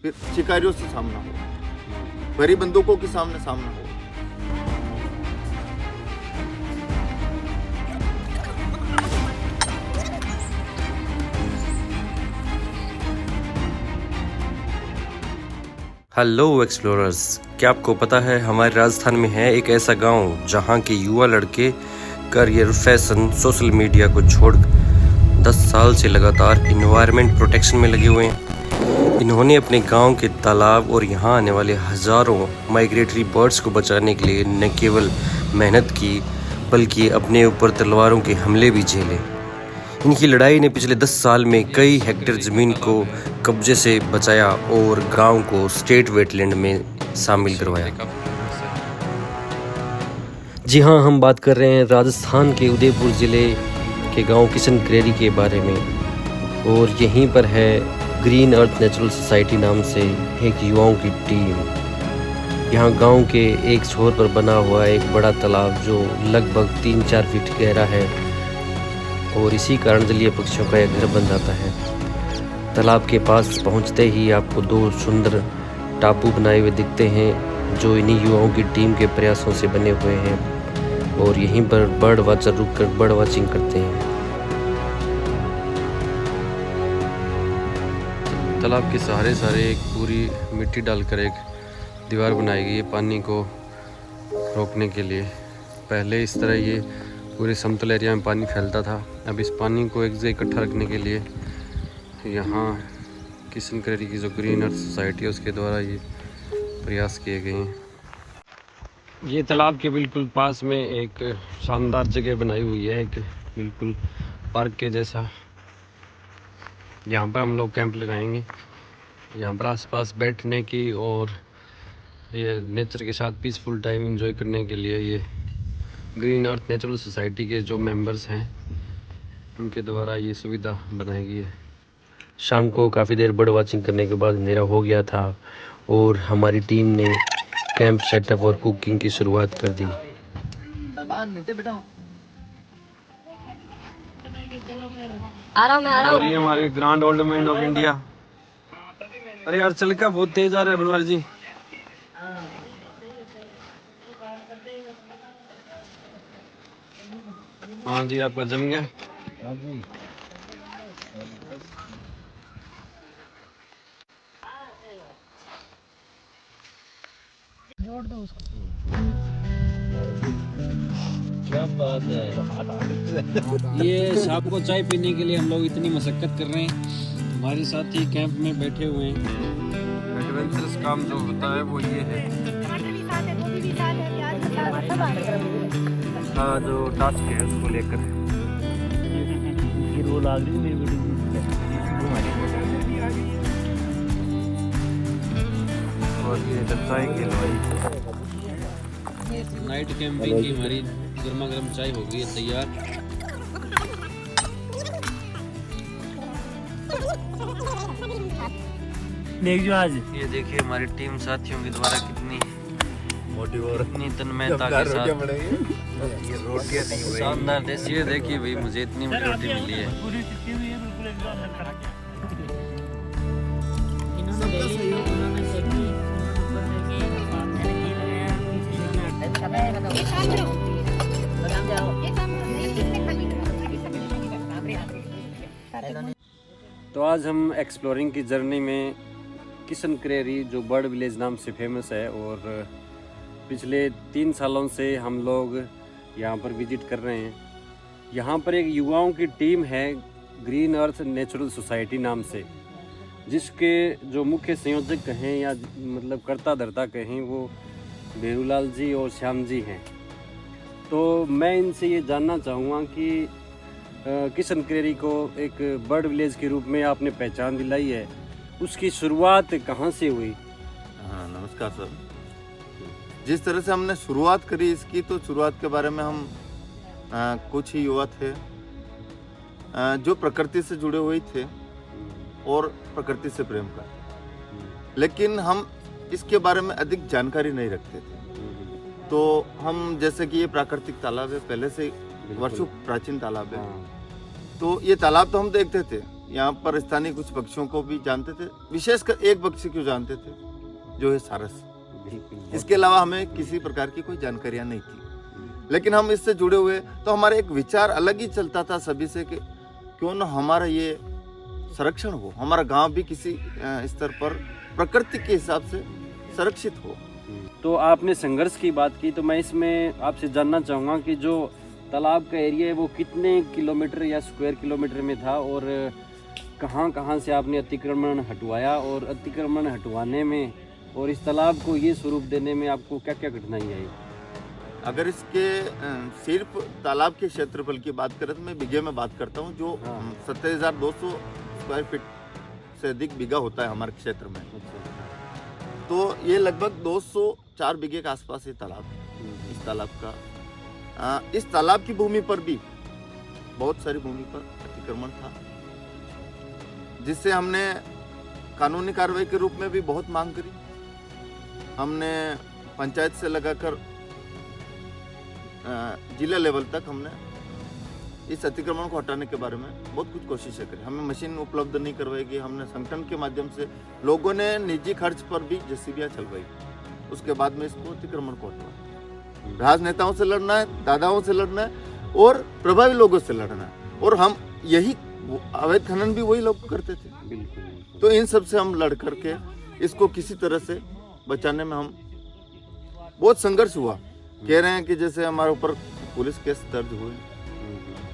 फिर शिकारियों से सामना हो, बड़ी बंदूकों के सामना हो। हेलो एक्सप्लोरर्स, क्या आपको पता है हमारे राजस्थान में है एक ऐसा गांव जहां के युवा लड़के करियर, फैशन, सोशल मीडिया को छोड़ 10 साल से लगातार इन्वायरमेंट प्रोटेक्शन में लगे हुए हैं। इन्होंने अपने गांव के तालाब और यहां आने वाले हज़ारों माइग्रेटरी बर्ड्स को बचाने के लिए न केवल मेहनत की बल्कि अपने ऊपर तलवारों के हमले भी झेले। इनकी लड़ाई ने पिछले 10 साल में कई हेक्टेयर ज़मीन को कब्जे से बचाया और गांव को स्टेट वेटलैंड में शामिल करवाया। जी हाँ, हम बात कर रहे हैं राजस्थान के उदयपुर ज़िले के गांव किशन क्रेरी के बारे में, और यहीं पर है ग्रीन अर्थ नेचुरल सोसाइटी नाम से एक युवाओं की टीम। यहाँ गांव के एक छोर पर बना हुआ एक बड़ा तालाब जो लगभग 3-4 फीट गहरा है और इसी कारण जलीय पक्षियों का एक घर बन जाता है। तालाब के पास पहुंचते ही आपको 2 सुंदर टापू बनाए हुए दिखते हैं जो इन्हीं युवाओं की टीम के प्रयासों से बने हुए हैं, और यहीं पर बर्ड वाचर रुककर बर्ड वाचिंग करते हैं। तालाब के सहारे एक पूरी मिट्टी डालकर एक दीवार बनाई गई है पानी को रोकने के लिए। पहले इस तरह ये पूरे समतल एरिया में पानी फैलता था। अब इस पानी को एक जगह इकट्ठा रखने के लिए यहाँ किशन क्रेरी की जो ग्रीन अर्थ सोसाइटी है उसके द्वारा ये प्रयास किए गए हैं। ये तालाब के बिल्कुल पास में एक शानदार जगह बनाई हुई है, एक बिल्कुल पार्क के जैसा। यहाँ पर हम लोग कैंप लगाएंगे। यहाँ पर आसपास बैठने की और ये नेचर के साथ पीसफुल टाइम एंजॉय करने के लिए ये ग्रीन अर्थ नेचुरल सोसाइटी के जो मेंबर्स हैं उनके द्वारा ये सुविधा बनाई गई है। शाम को काफ़ी देर बर्ड वाचिंग करने के बाद अंधेरा हो गया था और हमारी टीम ने कैंप सेटअप और कुकिंग की शुरुआत कर दी। और ये हमारे grand old man of India. अरे यार चल का बहुत तेज आ रहा है बनवार जी। हाँ जी, आपका जम गया। जोड़ दो उसको। क्या बात है। ये शाम को चाय पीने के लिए हम लोग इतनी मशक्कत कर रहे हैं। हमारे साथी कैंप में बैठे हुए हैं। एडवेंचरस काम जो होता है वो ये है। हाँ, जो टास्क है उसको लेकर रोल आ गई मेरी वीडियो। और ये चाय की नाइट कैंपिंग की हमारी गर्मा गर्म चाय हो गई है तैयार। देख जो आज ये देखिए हमारी टीम साथियों के द्वारा कितनी मोटिव और इतनी तन्मयता के साथ ये रोटियां दी हुई शानदार देसी। ये देखिए भाई, मुझे इतनी रोटी मिली है। तो आज हम एक्सप्लोरिंग की जर्नी में किशन क्रेरी जो बर्ड विलेज नाम से फेमस है, और पिछले 3 सालों से हम लोग यहाँ पर विजिट कर रहे हैं। यहाँ पर एक युवाओं की टीम है ग्रीन अर्थ नेचुरल सोसाइटी नाम से, जिसके जो मुख्य संयोजक कहें या मतलब कर्ता धर्ता कहें वो भेरूलाल जी और श्याम जी हैं। तो मैं इनसे ये जानना चाहूँगा कि किशन क्रेरी को एक बर्ड विलेज के रूप में आपने पहचान दिलाई है, उसकी शुरुआत कहाँ से हुई? हाँ, नमस्कार सर। जिस तरह से हमने शुरुआत करी इसकी, तो शुरुआत के बारे में हम कुछ ही युवा थे जो प्रकृति से जुड़े हुए थे और प्रकृति से प्रेम कर, लेकिन हम इसके बारे में अधिक जानकारी नहीं रखते थे। तो हम जैसे कि ये प्राकृतिक तालाब है, पहले से वर्षों प्राचीन तालाब है, तो ये तालाब तो हम देखते थे, यहाँ पर स्थानीय कुछ पक्षियों को भी जानते थे, विशेषकर एक पक्षी को जानते थे जो है सारस। इसके अलावा हमें किसी प्रकार की कोई जानकारियां नहीं थी, लेकिन हम इससे जुड़े हुए तो हमारा एक विचार अलग ही चलता था सभी से कि क्यों ना हमारा ये संरक्षण हो, हमारा गांव भी किसी स्तर पर प्रकृति के हिसाब से संरक्षित हो। तो आपने संघर्ष की बात की, तो मैं इसमें आपसे जानना चाहूँगा कि जो तालाब का एरिया है वो कितने किलोमीटर या स्क्वायर किलोमीटर में था, और कहाँ कहाँ से आपने अतिक्रमण हटवाया, और अतिक्रमण हटवाने में और इस तालाब को ये स्वरूप देने में आपको क्या क्या कठिनाई आई? अगर इसके सिर्फ तालाब के क्षेत्रफल की बात करें तो मैं बीघे में बात करता हूँ, जो 27,200 स्क्वायर फीट से अधिक बीघा होता है हमारे क्षेत्र में। तो ये लगभग 204 बीघे के आसपास ये तालाब है। इस तालाब का इस तालाब की भूमि पर भी बहुत सारी भूमि पर अतिक्रमण था, जिससे हमने कानूनी कार्रवाई के रूप में भी बहुत मांग करी। हमने पंचायत से लगाकर जिला लेवल तक हमने इस अतिक्रमण को हटाने के बारे में बहुत कुछ कोशिशें करी। हमें मशीन उपलब्ध नहीं करवाई गई, हमने संगठन के माध्यम से लोगों ने निजी खर्च पर भी जेसीबीयां चलवाई। उसके बाद में इसको अतिक्रमण को हटवाया। राजनेताओं से लड़ना है, दादाओं से लड़ना है और प्रभावी लोगों से लड़ना है, और हम यही अवैध खनन भी वही लोग करते थे। तो इन सब से हम लड़ करके इसको किसी तरह से बचाने में हम बहुत संघर्ष हुआ। कह रहे हैं कि जैसे हमारे ऊपर पुलिस केस दर्ज हुए,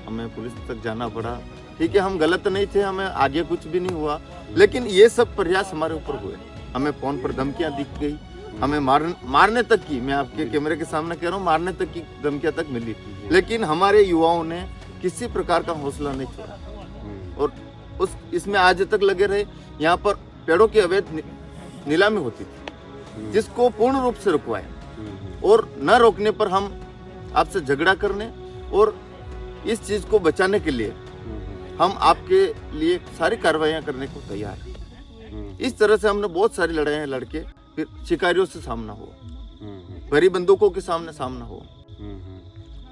हमें पुलिस तक जाना पड़ा। ठीक है, हम गलत नहीं थे, हमें आगे कुछ भी नहीं हुआ, लेकिन ये सब प्रयास हमारे ऊपर हुए। हमें फोन पर धमकियां दिख गई, हमें मारने तक की, मैं आपके कैमरे के सामने कह रहा हूँ, मारने तक की धमकियां तक मिली, लेकिन हमारे युवाओं ने किसी प्रकार का हौसला नहीं छोड़ा और इसमें आज तक लगे रहे। यहाँ पर पेड़ों की अवैध नीलामी होती थी, जिसको पूर्ण रूप से रुकवाया, और न रोकने पर हम आपसे झगड़ा करने और इस चीज को बचाने के लिए हम आपके लिए सारी कार्रवाइयां करने को तैयार हैं। इस तरह से हमने बहुत सारी लड़ाइयां लड़के फिर शिकारियों से सामना हो, भरी बंदूकों के सामना हो,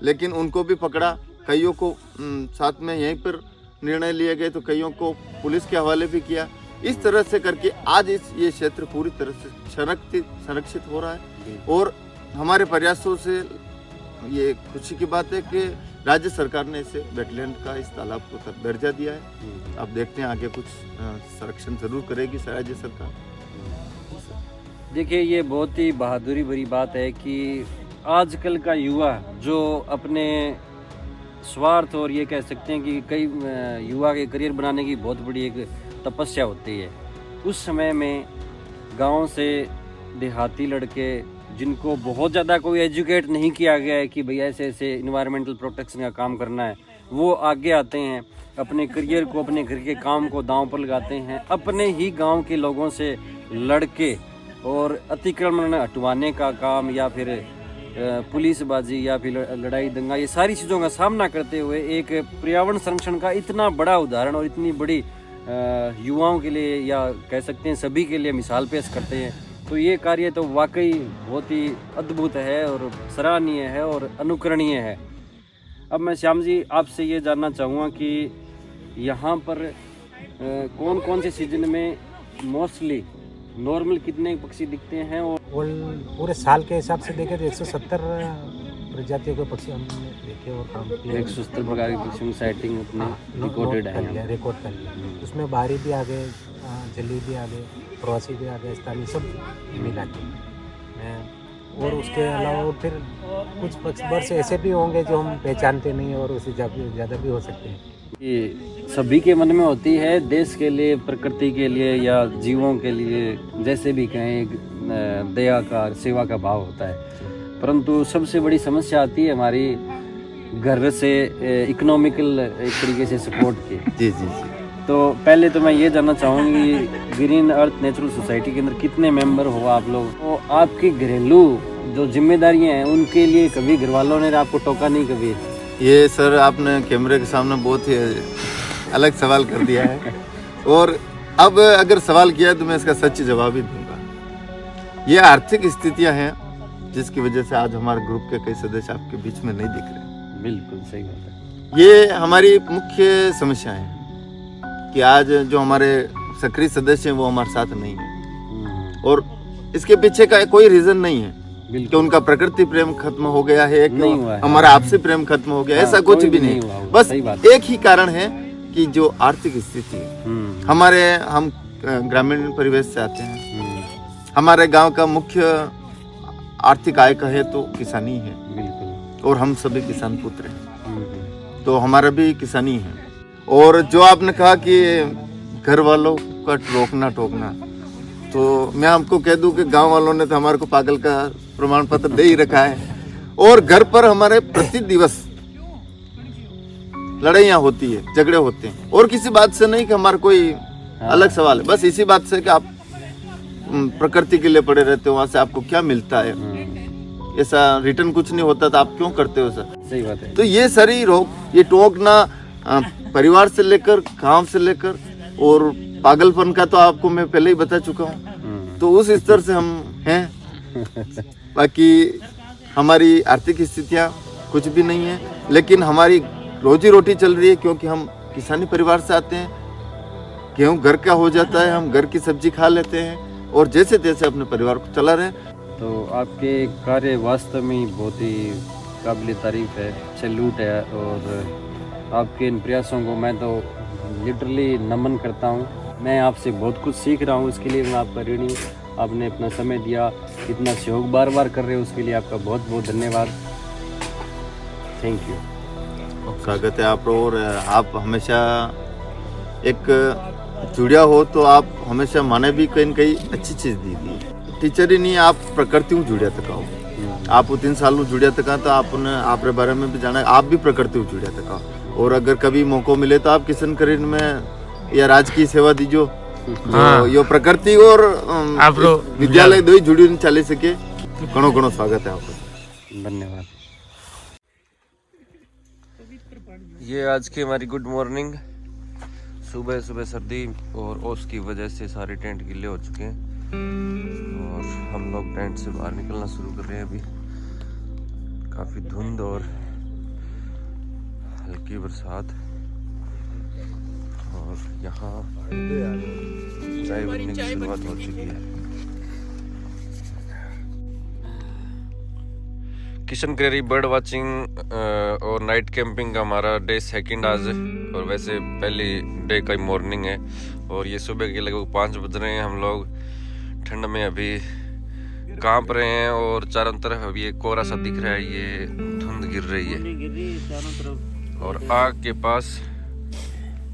लेकिन उनको भी पकड़ा। कईयों को साथ में यहीं पर निर्णय लिए गए, तो कईयों को पुलिस के हवाले भी किया। इस तरह से करके आज ये क्षेत्र पूरी तरह से संरक्षित हो रहा है, और हमारे प्रयासों से ये खुशी की बात है कि राज्य सरकार ने इसे वेटलैंड का इस तालाब को दर्जा दिया है। अब देखते हैं आगे कुछ संरक्षण जरूर करेगी राज्य सरकार। देखिए, ये बहुत ही बहादुरी भरी बात है कि आजकल का युवा जो अपने स्वार्थ और ये कह सकते हैं कि कई युवा के करियर बनाने की बहुत बड़ी एक तपस्या होती है। उस समय में गांव से देहाती लड़के जिनको बहुत ज़्यादा कोई एजुकेट नहीं किया गया है कि भैया ऐसे ऐसे इन्वायरमेंटल प्रोटेक्शन का काम करना है, वो आगे आते हैं, अपने करियर को, अपने घर के काम को दांव पर लगाते हैं, अपने ही गांव के लोगों से लड़के और अतिक्रमण हटवाने का काम या फिर पुलिसबाजी या फिर लड़ाई दंगा, ये सारी चीज़ों का सामना करते हुए एक पर्यावरण संरक्षण का इतना बड़ा उदाहरण और इतनी बड़ी युवाओं के लिए या कह सकते हैं सभी के लिए मिसाल पेश करते हैं। तो ये कार्य तो वाकई बहुत ही अद्भुत है और सराहनीय है और अनुकरणीय है। अब मैं श्याम जी आपसे ये जानना चाहूँगा कि यहाँ पर कौन कौन से सीजन में मोस्टली नॉर्मल कितने पक्षी दिखते हैं, और पूरे साल के हिसाब से देखें तो 170 प्रजातियों के पक्षी हमने देखे और काम किए। 170 प्रकार के पक्षियों की साइटिंग अपने रिकॉर्डेड है, रिकॉर्ड कर लिया। उसमें बाहरी भी आ गए, जली भी आ गए, प्रवासी भी आ गए, स्थानीय सब मिला के। और उसके अलावा फिर कुछ वर्ष ऐसे भी होंगे जो हम पहचानते नहीं और उससे ज़्यादा भी हो सकते हैं। ये सभी के मन में होती है, देश के लिए, प्रकृति के लिए या जीवों के लिए, जैसे भी कहें, एक दया का, सेवा का भाव होता है। परंतु सबसे बड़ी समस्या आती है हमारी घर से इकोनॉमिकल एक तरीके से सपोर्ट की। जी जी जी। तो पहले तो मैं ये जानना चाहूँगी, ग्रीन अर्थ नेचुरल सोसाइटी के अंदर कितने मेंबर हो आप लोग, तो आपकी घरेलू जो जिम्मेदारियाँ हैं उनके लिए कभी घर वालों ने आपको टोका नहीं कभी? ये सर आपने कैमरे के सामने बहुत ही अलग सवाल कर दिया है, और अब अगर सवाल किया तो मैं इसका सच जवाब ही दूंगा। ये आर्थिक स्थितियां हैं जिसकी वजह से आज हमारे ग्रुप के कई सदस्य आपके बीच में नहीं दिख रहे। बिल्कुल सही बात है। ये हमारी मुख्य समस्या है कि आज जो हमारे सक्रिय सदस्य हैं वो हमारे साथ नहीं है, और इसके पीछे का कोई रीजन नहीं है कि उनका प्रकृति प्रेम खत्म हो गया है कि नहीं हुआ है। हमारा आपसी प्रेम खत्म हो गया, ऐसा कुछ भी नहीं। बस एक ही कारण है कि जो आर्थिक स्थिति है हमारे, हम ग्रामीण परिवेश से आते हैं, हमारे गांव का मुख्य आर्थिक आय का है तो किसानी है, बिल्कुल, और हम सभी किसान पुत्र हैं, तो हमारा भी किसानी है। और जो आपने कहा कि घर वालों का रोकना टोकना, तो मैं आपको कह दूं कि गांव वालों ने तो हमारे को पागल का प्रमाण पत्र दे ही रखा है, और घर पर हमारे प्रति दिवस लड़ाइयाँ होती है, झगड़े होते हैं, और किसी बात से नहीं कि हमारा कोई अलग सवाल है, बस इसी बात से कि आप प्रकृति के लिए पड़े रहते हो, वहां से आपको क्या मिलता है, ऐसा रिटर्न कुछ नहीं होता, तो आप क्यों करते हो सर? सही बात है। तो ये सारी रोक, ये टोकना परिवार से लेकर गांव से लेकर, और पागलपन का तो आपको मैं पहले ही बता चुका हूँ, तो उस स्तर से हम हैं। बाकी हमारी आर्थिक स्थितियाँ कुछ भी नहीं है, लेकिन हमारी रोजी रोटी चल रही है, क्योंकि हम किसानी परिवार से आते हैं, गेहूँ घर का हो जाता है, हम घर की सब्जी खा लेते हैं, और जैसे तैसे अपने परिवार को चला रहे हैं। तो आपके कार्य वास्तव में बहुत ही काबिल तारीफ है, सैल्यूट है, और आपके इन प्रयासों को मैं तो लिटरली नमन करता हूँ। मैं आपसे बहुत कुछ सीख रहा हूँ, इसके लिए मैं आपका ऋणी हूँ। आपने अपना समय दिया, इतना सहयोग बार बार कर रहे हो, उसके लिए आपका बहुत बहुत धन्यवाद। Thank you. स्वागत है आप, और आप हमेशा एक जुड़िया हो, तो आप हमेशा माने भी कहीं न कहीं अच्छी चीज़ दी थी। टीचर ही नहीं, आप प्रकृति हूँ जुड़िया तक आओ, आप 3 साल जुड़िया तक, तो आपने आपके बारे में भी जाना है, आप भी प्रकृति हूँ जुड़िया तक आओ, और अगर कभी मौका मिले तो आप किशन करीन में या राजकीय सेवा दीजो, यो प्रकृति और विद्यालय दो ही जुड़ी चले सके। घणो घणो स्वागत है आपका, धन्यवाद। ये आज की हमारी गुड मॉर्निंग। सुबह सुबह सर्दी और ओस की वजह से सारे टेंट गीले हो चुके हैं, और हम लोग टेंट से बाहर निकलना शुरू कर रहे हैं। अभी काफ़ी धुंध और हल्की बरसात, और यहाँ चाय बनने की शुरुआत हो चुकी है। किशन क्रेरी बर्ड वाचिंग और नाइट कैंपिंग का हमारा डे 2 आज, और वैसे पहली डे का मॉर्निंग है, और ये सुबह के लगभग 5 बज रहे हैं। हम लोग ठंड में अभी कांप रहे हैं, और चारों तरफ अभी एक कोहरा सा दिख रहा है, ये धुंध गिर रही है चारों तरफ, और आग के पास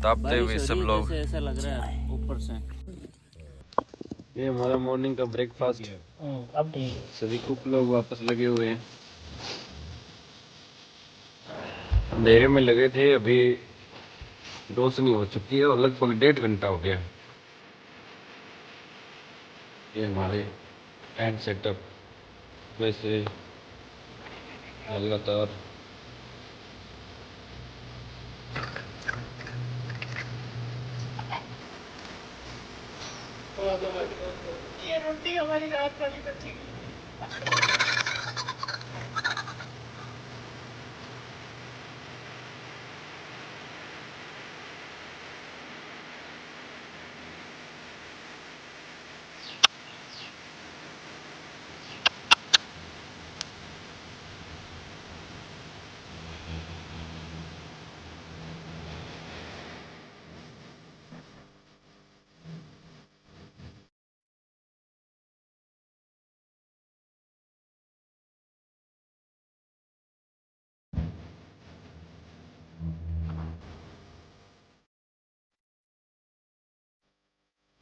तापते हुए सब लोग, ऐसा लग रहा है ऊपर से। ये हमारा मॉर्निंग का ब्रेकफास्ट। सभी कुक लोग वापस लगे हुए हैं, अंधेरे में लगे थे, अभी रोशनी हो चुकी है, और लगभग 1.5 घंटा हो गया। ये हमारे टेंट सेटअप वैसे लगातार ये रोटी हमारी रात वाली बची।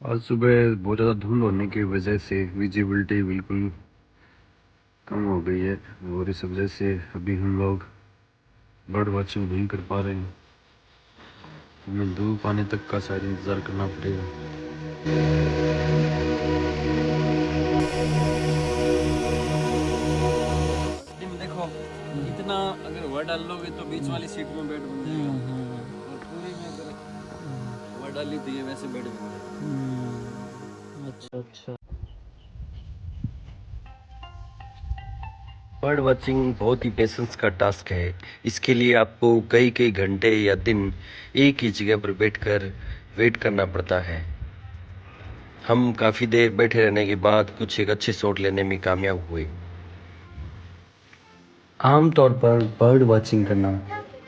आज सुबह बहुत ज़्यादा धुंध होने की वजह से विजिबिलिटी बिल्कुल कम हो गई है, और इस वजह से अभी हम लोग बर्ड वॉचिंग नहीं कर पा रहे हैं। हमें धूप आने तक का शायद इंतज़ार करना पड़ेगा। देखो इतना अगर हवा डाल लोगे तो बीच वाली सीट में बेड बन जाएगा, और पूरी में अगर हवा डाली तो ये वैसे बेड बन जाएगा। अच्छा। बर्ड वॉचिंग बहुत ही पेशेंस का टास्क है। इसके लिए आपको कई कई घंटे या दिन एक ही जगह पर बैठकर वेट करना पड़ता है। हम काफ़ी देर बैठे रहने के बाद कुछ एक अच्छे शॉट लेने में कामयाब हुए। आमतौर पर बर्ड वॉचिंग करना,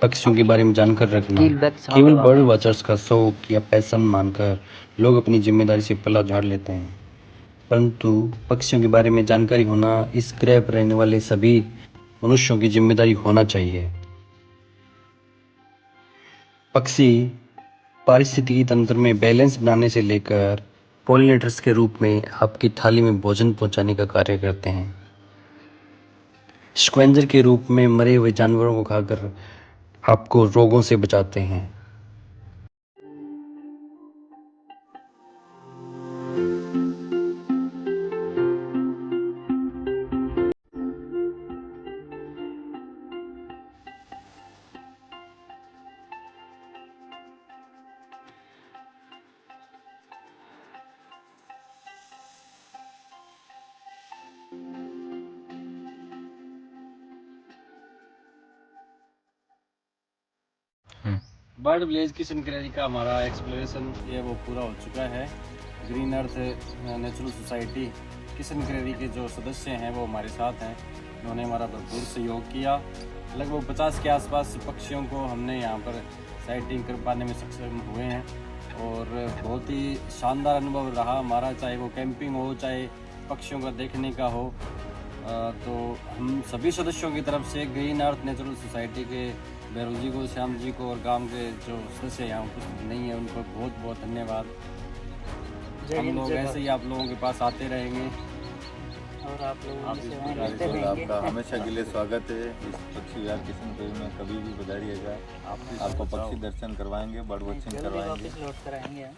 पक्षियों के बारे में जानकर रखना केवल बर्ड वॉचर्स का शौक या पैशन मानकर लोग अपनी जिम्मेदारी से पल्ला झाड़ लेते हैं, परंतु पक्षियों के बारे में जानकारी होना इस ग्रह पर रहने वाले सभी मनुष्यों की जिम्मेदारी होना चाहिए। पक्षी पारिस्थितिकी तंत्र में बैलेंस बनाने से लेकर पॉलिनेटर्स के रूप में आपकी थाली में भोजन पहुंचाने का कार्य करते हैं। स्क्वेंजर के रूप में मरे हुए जानवरों को खाकर आपको रोगों से बचाते हैं। बर्ड विलेज किशन क्रेरी का हमारा एक्सप्लोरेशन ये वो पूरा हो चुका है। Green earth natural society Kishan Kreeri के जो सदस्य हैं वो हमारे साथ हैं। उन्होंने हमारा भरपूर सहयोग किया। लगभग 50 के आसपास पक्षियों को हमने यहाँ पर साइटिंग कर पाने में सक्षम हुए हैं और बहुत ही शानदार अनुभव रहा हमारा, चाहे वो कैंपिंग हो चाहे पक्षियों का देखने का हो। तो हम सभी सदस्यों की तरफ से ग्रीन अर्थ नेचुरल सोसाइटी के भैरव जी को, श्याम जी को और गांव के जो सदस्य यहाँ उपस्थित नहीं है उनको बहुत बहुत धन्यवाद। हम लोग ऐसे ही आप लोगों के पास आते रहेंगे और आप लोगों आप की इस सेवाएं प्रकार करते से रहेंगे। आपका हमेशा के लिए स्वागत है इस पक्षी विहार किशन क्रेरी में। कभी भी पधारिएगा, आपको पक्षी दर्शन करवाएंगे, बर्ड वॉचिंग जल्दी करवाएंगे। वापस लौट कर आएंगे हम।